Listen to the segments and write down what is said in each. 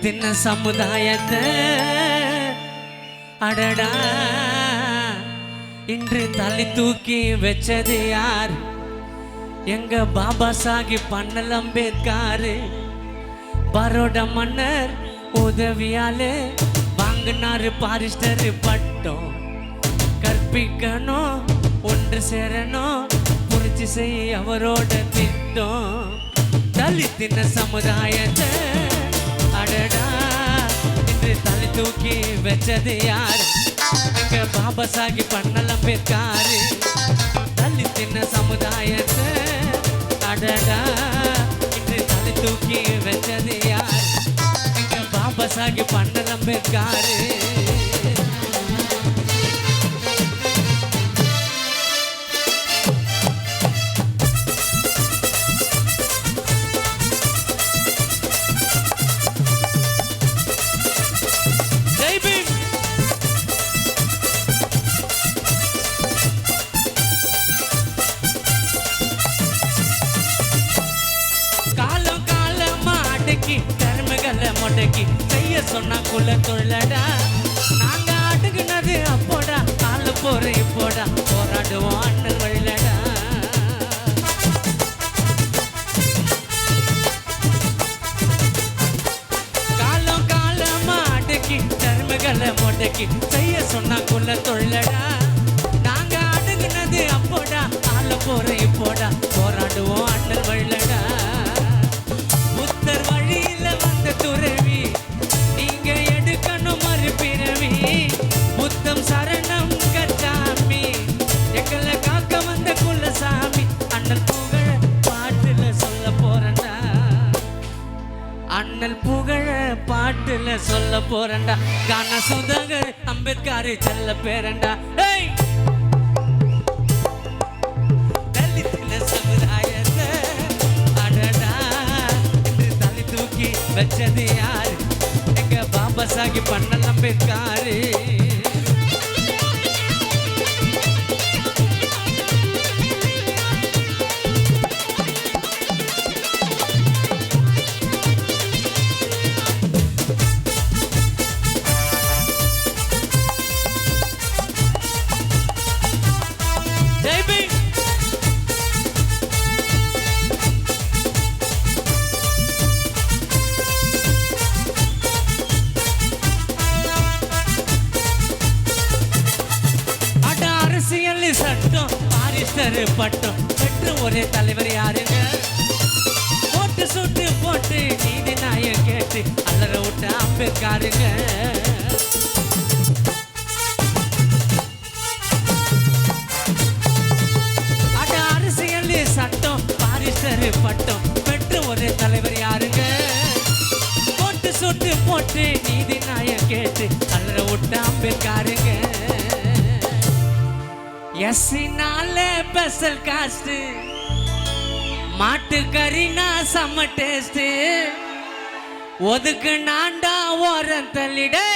தின்ன சமுதாயத்தை அடடா இன்று தலை தூக்கி வச்சது யார்? எங்க பாபா சாஹிப் அண்ணல் அம்பேத்கர். பரோட மன்னர் உதவியாலே வாங்கினாரு பாரிஸ்டர் பட்டம். கற்பிக்கணும், ஒன்று சேரணும், புரிச்சு செய்ய அவரோட திட்டம். தலித்தின சமுதாயத்தை அடடா இன்று தலை தூக்கி வச்சது யார்? எங்க பாபா சாஹிப் அண்ணல் அம்பேத்கர். தலித்தின சமுதாயத்தை அடடா இன்று தலை தூக்கி வச்சது யார்? எங்க பாபா சாஹிப் அண்ணல் அம்பேத்கர். தர்மகளை முடக்கி செய்ய சொன்னா குல தொழிலடா. நாங்க அடுக்குனது அப்போடா, ஆளு போற இப்போடா, போராடுவோம் அண்ணன் வழிலடா. காலம் காலமா அடக்கி தர்மகளை முடக்கி செய்ய சொன்னா குல தொழிலடா. நாங்க அடுக்குனது அப்போடா, ஆளு போற இப்போடா, போராடுவோம் அண்ணன் வழிலடா. புத்தர் வழியில வந்த துறவி, நீங்க எடுக்கணும் மறுபிறவி. புத்தம் சரணம் கச்சாமி, எங்களை காக்க வந்த குலசாமி. அண்ணல் புகழ பாட்டுல சொல்ல போறண்டா, அண்ணல் புகழ பாட்டுல சொல்ல போறண்டா. கான சுதாகர் அம்பேத்கர் செல்ல பேரண்டா. வச்சது யார்? எங்க பாபா சாஹிப் அண்ணல் அம்பேத்கர். சட்டம் பாரிஸ்டர் பட்டம் பெற்று ஒரே தலைவர் யாருங்க? போட்டு சுட்டு போட்டு நீதி நாய கேட்டு அல்லற விட்ட அம்பேத்கருங்க. அட அரசியல் சட்டம் பாரிஸ்டர் பட்டம் பெற்று ஒரே தலைவர் யாருங்க? போட்டு சுட்டு போட்டு நீதி நாய கேட்டு அல்லற விட்ட அம்பேத்கருங்க. எஸ்னால ஸ்பெஷல் காஸ்ட், மாட்டு கறினா செம்ம டேஸ்ட். ஒதுக்கு நான்டா ஓரம் தள்ளிடே,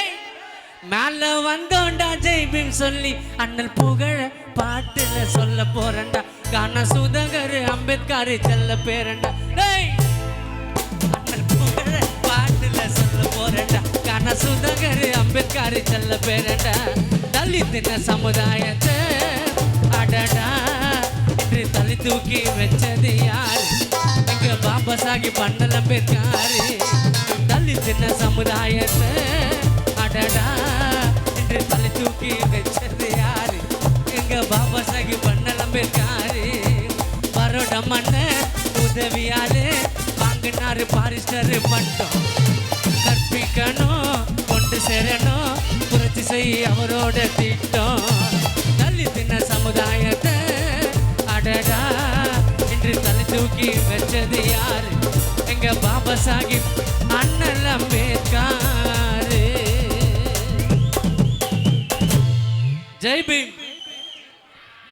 மேல வந்தோண்டா ஜெய்பீம் சொல்லி அண்ணல் புகழ பாட்டுல சொல்ல போறண்டா. கான சுதாகர் அம்பேத்கர் செல்ல பேரண்டா. அண்ணல் புகழ பாட்டுல சொல்ல போறண்டா. கான சுதாகர் அம்பேத்கர் செல்ல பேரண்டா. தலித்தின சமுதாயத்தை அடடா இன்று தலை தூக்கி வச்சது யார்? எங்க பாபா சாஹிப் அண்ணல் அம்பேத்கர். தலித்தின சமுதாயத்தை அடடா இன்று தலை தூக்கி வச்சது யார்? எங்க பாபா சாஹிப் அண்ணல் அம்பேத்கர். பரோட மன்னர் உதவியாலே வாங்கினாரு பாரிஸ்டர் பட்டம். கற்பிக்கணும், ஒன்று சேரணும், புரட்சி செய்ய அவரோட திட்டம். தலித்தின சமுதாயத்தை அடடா இன்று தலை தூக்கி வச்சது யார்? எங்க பாபா சாஹிப் அண்ணல் அம்பேத்கர். ஜெய் பீம்.